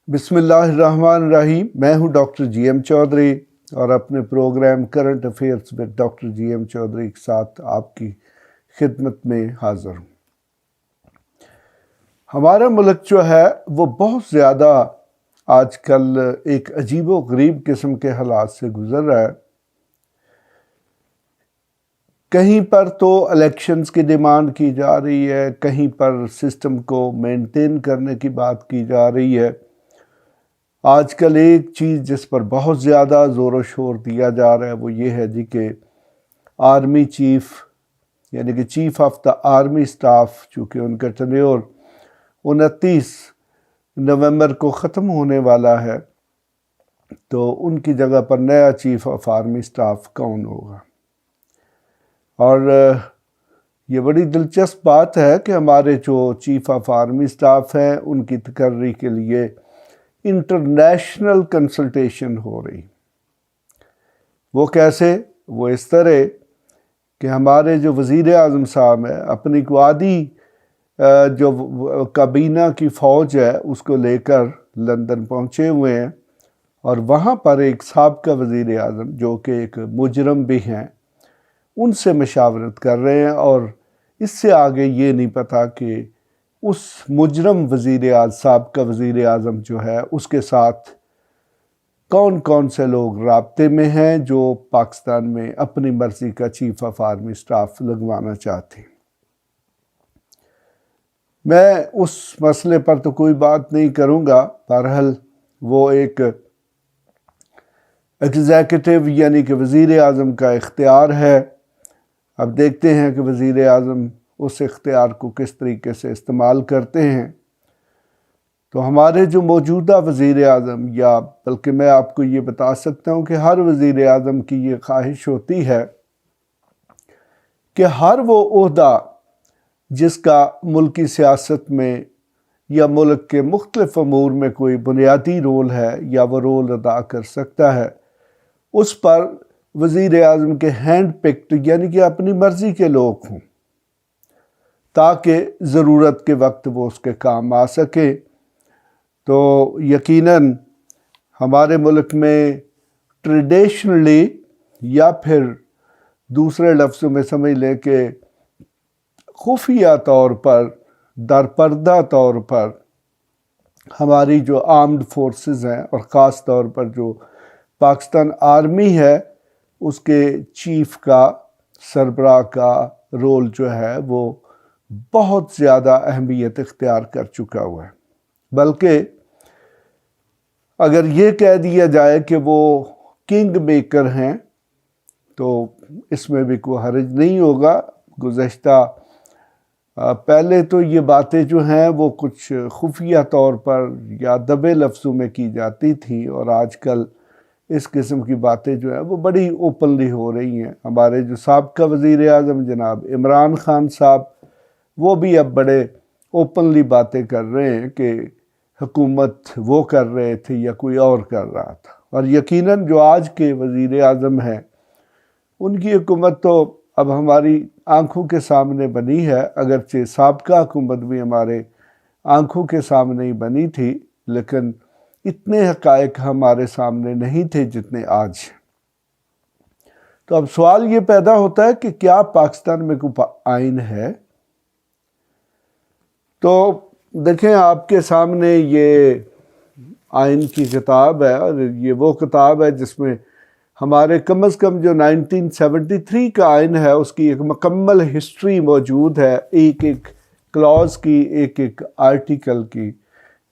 بسم اللہ الرحمن الرحیم۔ میں ہوں ڈاکٹر جی ایم چودھری اور اپنے پروگرام کرنٹ افیئرز میں ڈاکٹر جی ایم چودھری کے ساتھ آپ کی خدمت میں حاضر ہوں۔ ہمارا ملک جو ہے وہ بہت زیادہ آج کل ایک عجیب و غریب قسم کے حالات سے گزر رہا ہے۔ کہیں پر تو الیکشنز کی ڈیمانڈ کی جا رہی ہے، کہیں پر سسٹم کو مینٹین کرنے کی بات کی جا رہی ہے۔ آج کل ایک چیز جس پر بہت زیادہ زور و شور دیا جا رہا ہے وہ یہ ہے جی کہ آرمی چیف یعنی کہ chief of the army staff, چونکہ ان کا ٹینیور 29 نومبر کو ختم ہونے والا ہے، تو ان کی جگہ پر نیا چیف آف آرمی سٹاف کون ہوگا۔ اور یہ بڑی دلچسپ بات ہے کہ ہمارے جو چیف آف آرمی سٹاف ہیں ان کی تقرری کے لیے انٹرنیشنل کنسلٹیشن ہو رہی۔ وہ کیسے؟ وہ اس طرح کہ ہمارے جو وزیر اعظم صاحب ہیں اپنی قوادی جو کابینہ کی فوج ہے اس کو لے کر لندن پہنچے ہوئے ہیں، اور وہاں پر ایک سابقہ وزیر اعظم جو کہ ایک مجرم بھی ہیں ان سے مشاورت کر رہے ہیں، اور اس سے آگے یہ نہیں پتا کہ اس مجرم سابقہ وزیر اعظم جو ہے اس کے ساتھ کون کون سے لوگ رابطے میں ہیں جو پاکستان میں اپنی مرضی کا چیف آف آرمی سٹاف لگوانا چاہتے ہیں۔ میں اس مسئلے پر تو کوئی بات نہیں کروں گا، بہرحال وہ ایک ایگزیکٹو یعنی کہ وزیر اعظم کا اختیار ہے۔ اب دیکھتے ہیں کہ وزیر اعظم اس اختیار کو کس طریقے سے استعمال کرتے ہیں۔ تو ہمارے جو موجودہ وزیر اعظم، یا بلکہ میں آپ کو یہ بتا سکتا ہوں کہ ہر وزیر اعظم کی یہ خواہش ہوتی ہے کہ ہر وہ عہدہ جس کا ملکی سیاست میں یا ملک کے مختلف امور میں کوئی بنیادی رول ہے یا وہ رول ادا کر سکتا ہے، اس پر وزیر اعظم کے ہینڈ پکڈ یعنی کہ اپنی مرضی کے لوگ ہوں، تاکہ ضرورت کے وقت وہ اس کے کام آ سکے۔ تو یقیناً ہمارے ملک میں ٹریڈیشنلی، یا پھر دوسرے لفظوں میں سمجھ لیں کہ خفیہ طور پر، درپردہ طور پر، ہماری جو آرمڈ فورسز ہیں اور خاص طور پر جو پاکستان آرمی ہے اس کے چیف کا، سربراہ کا رول جو ہے وہ بہت زیادہ اہمیت اختیار کر چکا ہوا ہے۔ بلکہ اگر یہ کہہ دیا جائے کہ وہ کنگ میکر ہیں تو اس میں بھی کوئی حرج نہیں ہوگا۔ گزشتہ پہلے تو یہ باتیں جو ہیں وہ کچھ خفیہ طور پر یا دبے لفظوں میں کی جاتی تھیں، اور آج کل اس قسم کی باتیں جو ہیں وہ بڑی اوپنلی ہو رہی ہیں۔ ہمارے جو سابقہ وزیر اعظم جناب عمران خان صاحب، وہ بھی اب بڑے اوپنلی باتیں کر رہے ہیں کہ حکومت وہ کر رہے تھے یا کوئی اور کر رہا تھا۔ اور یقیناً جو آج کے وزیر اعظم ہیں ان کی حکومت تو اب ہماری آنکھوں کے سامنے بنی ہے، اگرچہ سابقہ حکومت بھی ہمارے آنکھوں کے سامنے ہی بنی تھی، لیکن اتنے حقائق ہمارے سامنے نہیں تھے جتنے آج۔ تو اب سوال یہ پیدا ہوتا ہے کہ کیا پاکستان میں کوئی آئین ہے؟ تو دیکھیں آپ کے سامنے یہ آئین کی کتاب ہے، اور یہ وہ کتاب ہے جس میں ہمارے کم از کم جو 1973 کا آئین ہے اس کی ایک مکمل ہسٹری موجود ہے، ایک ایک کلاز کی، ایک ایک آرٹیکل کی،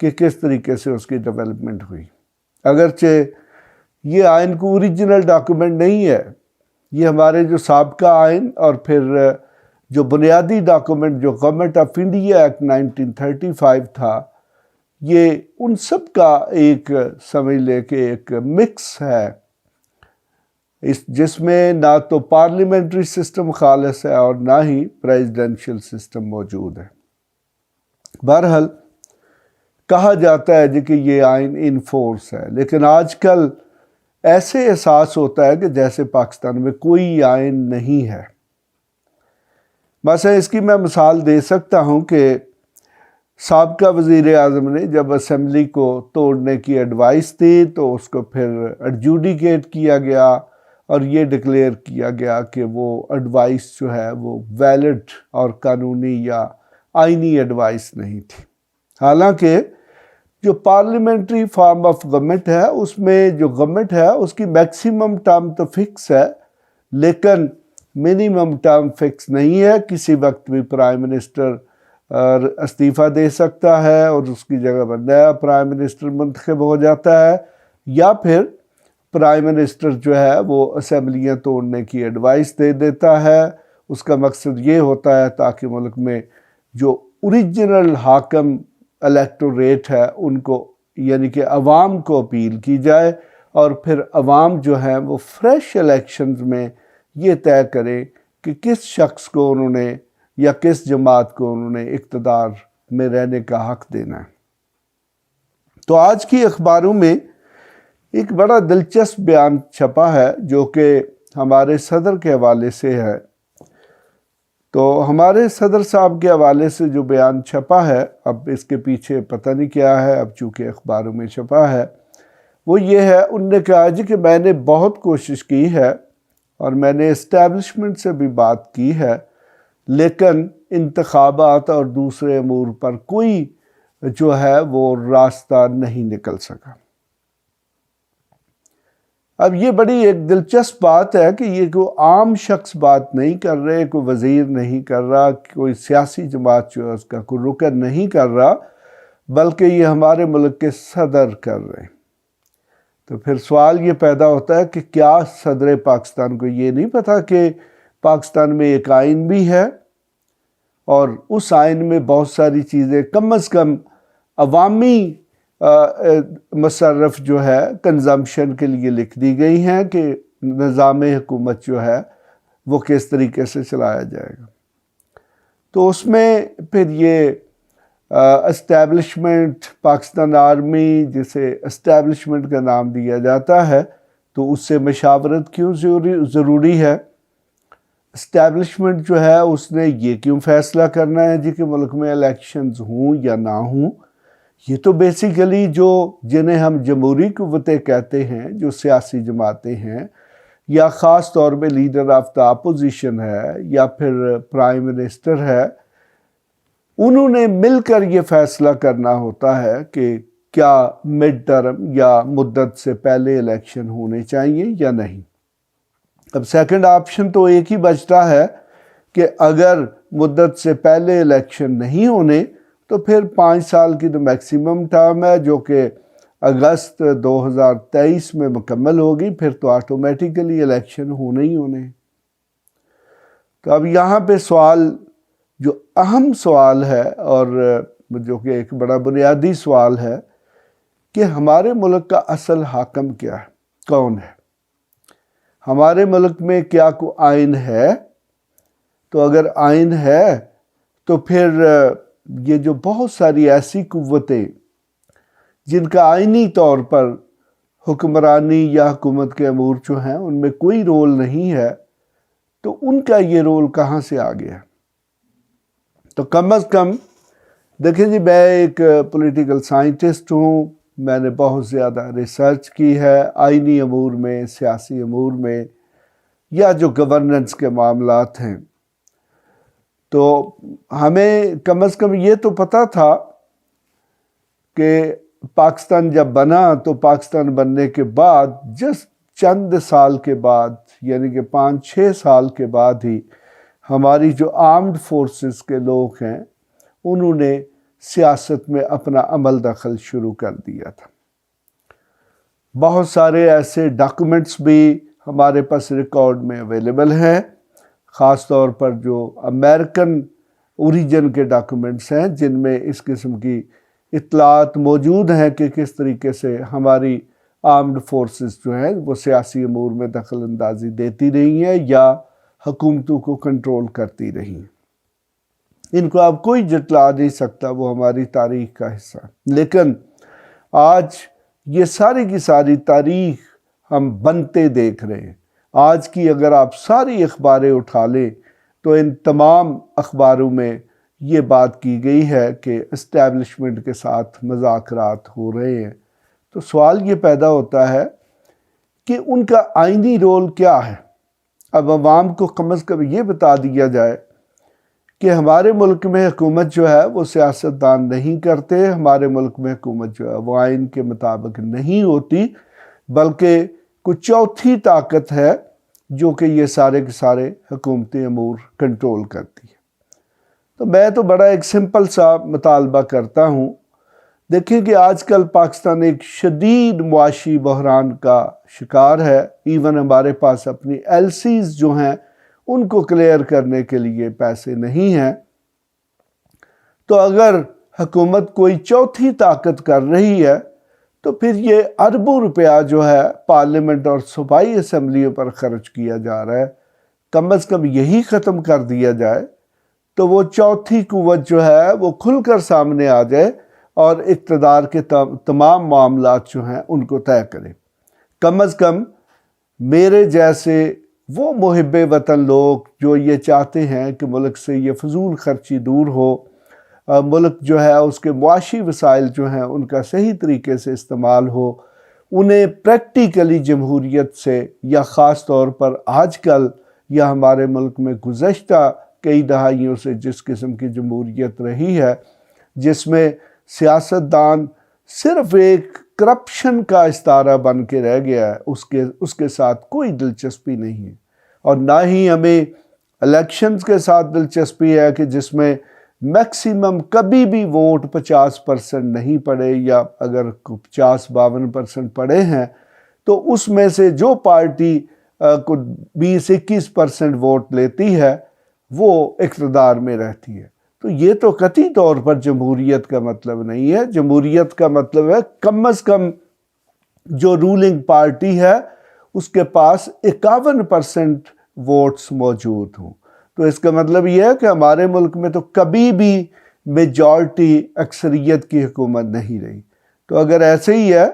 کہ کس طریقے سے اس کی ڈیولپمنٹ ہوئی۔ اگرچہ یہ آئین کو اوریجنل ڈاکومنٹ نہیں ہے، یہ ہمارے جو سابقہ آئین اور پھر جو بنیادی ڈاکومنٹ جو گورنمنٹ آف انڈیا ایکٹ 1935 تھا، یہ ان سب کا ایک سمجھ لے کہ ایک مکس ہے، جس میں نہ تو پارلیمنٹری سسٹم خالص ہے اور نہ ہی پریزیڈنشل سسٹم موجود ہے۔ بہرحال کہا جاتا ہے کہ یہ آئین ان فورس ہے، لیکن آج کل ایسے احساس ہوتا ہے کہ جیسے پاکستان میں کوئی آئین نہیں ہے۔ مثلا اس کی میں مثال دے سکتا ہوں کہ سابقہ وزیر اعظم نے جب اسمبلی کو توڑنے کی ایڈوائس دی تو اس کو پھر ایڈجوڈیکیٹ کیا گیا اور یہ ڈکلیئر کیا گیا کہ وہ ایڈوائس جو ہے وہ ویلڈ اور قانونی یا آئینی ایڈوائس نہیں تھی۔ حالانکہ جو پارلیمنٹری فارم آف گورنمنٹ ہے اس میں جو گورنمنٹ ہے اس کی میکسیمم ٹرم تو فکس ہے، لیکن منیمم ٹرم فکس نہیں ہے۔ کسی وقت بھی پرائم منسٹر استعفیٰ دے سکتا ہے اور اس کی جگہ پر نیا پرائم منسٹر منتخب ہو جاتا ہے، یا پھر پرائم منسٹر جو ہے وہ اسمبلیاں توڑنے کی ایڈوائس دے دیتا ہے۔ اس کا مقصد یہ ہوتا ہے تاکہ ملک میں جو اوریجنل حاکم الیکٹوریٹ ہے ان کو، یعنی کہ عوام کو اپیل کی جائے، اور پھر عوام جو ہے وہ فریش الیکشنز میں یہ طے کرے کہ کس شخص کو انہوں نے یا کس جماعت کو انہوں نے اقتدار میں رہنے کا حق دینا ہے۔ تو آج کی اخباروں میں ایک بڑا دلچسپ بیان چھپا ہے جو کہ ہمارے صدر کے حوالے سے ہے۔ تو ہمارے صدر صاحب کے حوالے سے جو بیان چھپا ہے، اب اس کے پیچھے پتہ نہیں کیا ہے، اب چونکہ اخباروں میں چھپا ہے، وہ یہ ہے، انہوں نے کہا جی کہ میں نے بہت کوشش کی ہے اور میں نے اسٹیبلشمنٹ سے بھی بات کی ہے، لیکن انتخابات اور دوسرے امور پر کوئی جو ہے وہ راستہ نہیں نکل سکا۔ اب یہ بڑی ایک دلچسپ بات ہے کہ یہ کوئی عام شخص بات نہیں کر رہے، کوئی وزیر نہیں کر رہا، کوئی سیاسی جماعت جو ہے اس کا کوئی رکن نہیں کر رہا، بلکہ یہ ہمارے ملک کے صدر کر رہے ہیں۔ تو پھر سوال یہ پیدا ہوتا ہے کہ کیا صدر پاکستان کو یہ نہیں پتا کہ پاکستان میں ایک آئین بھی ہے اور اس آئین میں بہت ساری چیزیں کم از کم عوامی مصرف جو ہے کنزمپشن کے لیے لکھ دی گئی ہیں کہ نظام حکومت جو ہے وہ کس طریقے سے چلایا جائے گا۔ تو اس میں پھر یہ اسٹیبلشمنٹ، پاکستان آرمی جسے اسٹیبلشمنٹ کا نام دیا جاتا ہے، تو اس سے مشاورت کیوں ضروری ہے؟ اسٹیبلشمنٹ جو ہے اس نے یہ کیوں فیصلہ کرنا ہے جی کہ ملک میں الیکشنز ہوں یا نہ ہوں؟ یہ تو بیسیکلی جنہیں ہم جمہوری قوتیں کہتے ہیں، جو سیاسی جماعتیں ہیں یا خاص طور پہ لیڈر آف دا اپوزیشن ہے یا پھر پرائم منسٹر ہے، انہوں نے مل کر یہ فیصلہ کرنا ہوتا ہے کہ کیا مڈ ٹرم یا مدت سے پہلے الیکشن ہونے چاہیے یا نہیں۔ اب سیکنڈ آپشن تو ایک ہی بچتا ہے کہ اگر مدت سے پہلے الیکشن نہیں ہونے تو پھر 5 سال کی تو میکسیمم ٹرم ہے جو کہ اگست 2023 میں مکمل ہوگی، پھر تو آٹومیٹیکلی الیکشن ہونے ہی ہونے۔ تو اب یہاں پہ سوال جو اہم سوال ہے اور جو کہ ایک بڑا بنیادی سوال ہے کہ ہمارے ملک کا اصل حاکم کیا ہے، کون ہے؟ ہمارے ملک میں کیا کوئی آئین ہے؟ تو اگر آئین ہے تو پھر یہ جو بہت ساری ایسی قوتیں جن کا آئینی طور پر حکمرانی یا حکومت کے امور جو ہیں ان میں کوئی رول نہیں ہے، تو ان کا یہ رول کہاں سے آ گیا؟ تو کم از کم دیکھیں جی، میں ایک پولیٹیکل سائنٹسٹ ہوں، میں نے بہت زیادہ ریسرچ کی ہے آئینی امور میں، سیاسی امور میں، یا جو گورننس کے معاملات ہیں۔ تو ہمیں کم از کم یہ تو پتہ تھا کہ پاکستان جب بنا تو پاکستان بننے کے بعد جسٹ چند سال کے بعد، یعنی کہ 5-6 سال کے بعد ہی ہماری جو آرمڈ فورسز کے لوگ ہیں انہوں نے سیاست میں اپنا عمل دخل شروع کر دیا تھا۔ بہت سارے ایسے ڈاکومنٹس بھی ہمارے پاس ریکارڈ میں اویلیبل ہیں، خاص طور پر جو امریکن اوریجن کے ڈاکومنٹس ہیں جن میں اس قسم کی اطلاعات موجود ہیں کہ کس طریقے سے ہماری آرمڈ فورسز جو ہیں وہ سیاسی امور میں دخل اندازی دیتی رہی ہیں یا حکومتوں کو کنٹرول کرتی رہی ہیں۔ ان کو اب کوئی جھٹلا نہیں سکتا، وہ ہماری تاریخ کا حصہ۔ لیکن آج یہ ساری کی ساری تاریخ ہم بنتے دیکھ رہے ہیں۔ آج کی اگر آپ ساری اخباریں اٹھا لیں تو ان تمام اخباروں میں یہ بات کی گئی ہے کہ اسٹیبلشمنٹ کے ساتھ مذاکرات ہو رہے ہیں، تو سوال یہ پیدا ہوتا ہے کہ ان کا آئینی رول کیا ہے۔ اب عوام کو کم از کم یہ بتا دیا جائے کہ ہمارے ملک میں حکومت جو ہے وہ سیاستدان نہیں کرتے، ہمارے ملک میں حکومت جو ہے وہ آئین کے مطابق نہیں ہوتی، بلکہ کوئی چوتھی طاقت ہے جو کہ یہ سارے کے سارے حکومتی امور کنٹرول کرتی ہے۔ تو میں تو بڑا ایک سمپل سا مطالبہ کرتا ہوں، دیکھیں کہ آج کل پاکستان ایک شدید معاشی بحران کا شکار ہے، ایون ہمارے پاس اپنی ایل سیز جو ہیں ان کو کلیئر کرنے کے لیے پیسے نہیں ہیں۔ تو اگر حکومت کوئی چوتھی طاقت کر رہی ہے تو پھر یہ اربوں روپیہ جو ہے پارلیمنٹ اور صوبائی اسمبلیوں پر خرچ کیا جا رہا ہے، کم از کم یہی ختم کر دیا جائے تو وہ چوتھی قوت جو ہے وہ کھل کر سامنے آ جائے اور اقتدار کے تمام معاملات جو ہیں ان کو طے کرے۔ کم از کم میرے جیسے وہ محب وطن لوگ جو یہ چاہتے ہیں کہ ملک سے یہ فضول خرچی دور ہو، ملک جو ہے اس کے معاشی وسائل جو ہیں ان کا صحیح طریقے سے استعمال ہو، انہیں پریکٹیکلی جمہوریت سے، یا خاص طور پر آج کل یا ہمارے ملک میں گزشتہ کئی دہائیوں سے جس قسم کی جمہوریت رہی ہے، جس میں سیاستدان صرف ایک کرپشن کا استعارہ بن کے رہ گیا ہے، اس کے ساتھ کوئی دلچسپی نہیں ہے، اور نہ ہی ہمیں الیکشنز کے ساتھ دلچسپی ہے کہ جس میں میکسیمم کبھی بھی ووٹ 50% نہیں پڑے، یا اگر 50-52% پڑے ہیں تو اس میں سے جو پارٹی کو 20-21% ووٹ لیتی ہے وہ اقتدار میں رہتی ہے۔ تو یہ تو قطعی طور پر جمہوریت کا مطلب نہیں ہے۔ جمہوریت کا مطلب ہے کم از کم جو رولنگ پارٹی ہے اس کے پاس 51% ووٹس موجود ہوں۔ تو اس کا مطلب یہ ہے کہ ہمارے ملک میں تو کبھی بھی میجورٹی اکثریت کی حکومت نہیں رہی۔ تو اگر ایسے ہی ہے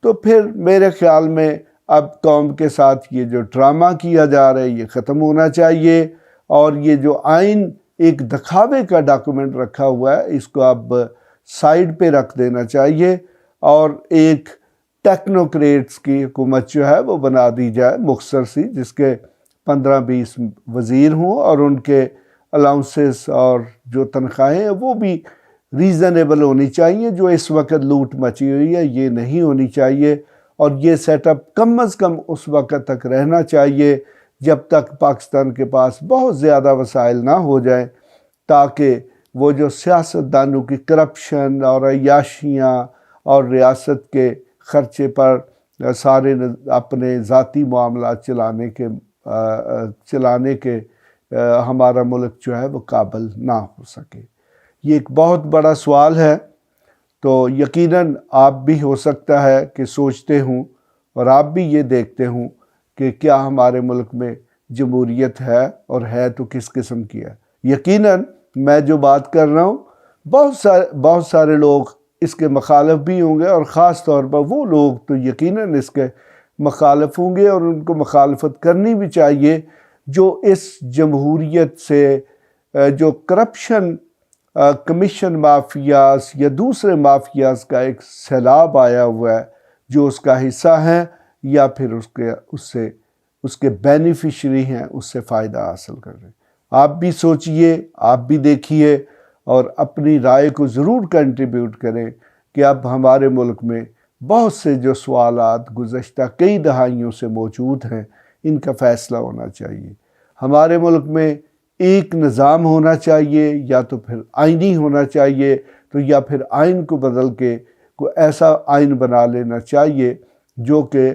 تو پھر میرے خیال میں اب قوم کے ساتھ یہ جو ڈرامہ کیا جا رہا ہے یہ ختم ہونا چاہیے، اور یہ جو آئین ایک دکھاوے کا ڈاکومنٹ رکھا ہوا ہے اس کو اب سائیڈ پہ رکھ دینا چاہیے، اور ایک ٹیکنوکریٹس کی حکومت جو ہے وہ بنا دی جائے مختصر سی، جس کے 15-20 وزیر ہوں اور ان کے الاؤنسز اور جو تنخواہیں ہیں وہ بھی ریزنیبل ہونی چاہیے۔ جو اس وقت لوٹ مچی ہوئی ہے یہ نہیں ہونی چاہیے، اور یہ سیٹ اپ کم از کم اس وقت تک رہنا چاہیے جب تک پاکستان کے پاس بہت زیادہ وسائل نہ ہو جائیں، تاکہ وہ جو سیاستدانوں کی کرپشن اور عیاشیاں اور ریاست کے خرچے پر سارے اپنے ذاتی معاملات چلانے کے ہمارا ملک جو ہے وہ قابل نہ ہو سکے۔ یہ ایک بہت بڑا سوال ہے، تو یقیناً آپ بھی ہو سکتا ہے کہ سوچتے ہوں اور آپ بھی یہ دیکھتے ہوں کہ کیا ہمارے ملک میں جمہوریت ہے، اور ہے تو کس قسم کی ہے۔ یقیناً میں جو بات کر رہا ہوں بہت سارے لوگ اس کے مخالف بھی ہوں گے، اور خاص طور پر وہ لوگ تو یقیناً اس کے مخالف ہوں گے، اور ان کو مخالفت کرنی بھی چاہیے جو اس جمہوریت سے جو کرپشن کمیشن مافیاز یا دوسرے مافیاز کا ایک سیلاب آیا ہوا ہے، جو اس کا حصہ ہیں یا پھر اس کے بینیفیشری ہیں، اس سے فائدہ حاصل کر رہے ہیں۔ آپ بھی سوچئے، آپ بھی دیکھیے، اور اپنی رائے کو ضرور کنٹریبیوٹ کریں کہ اب ہمارے ملک میں بہت سے جو سوالات گزشتہ کئی دہائیوں سے موجود ہیں ان کا فیصلہ ہونا چاہیے۔ ہمارے ملک میں ایک نظام ہونا چاہیے، یا تو پھر آئینی ہونا چاہیے، تو یا پھر آئین کو بدل کے کوئی ایسا آئین بنا لینا چاہیے جو کہ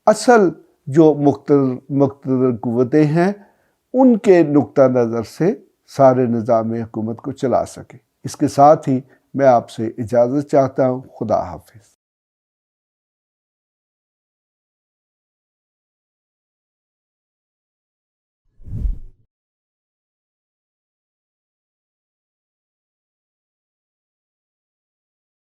اصل جو مقتدر قوتیں ہیں ان کے نقطہ نظر سے سارے نظام حکومت کو چلا سکے۔ اس کے ساتھ ہی میں آپ سے اجازت چاہتا ہوں۔ خدا حافظ۔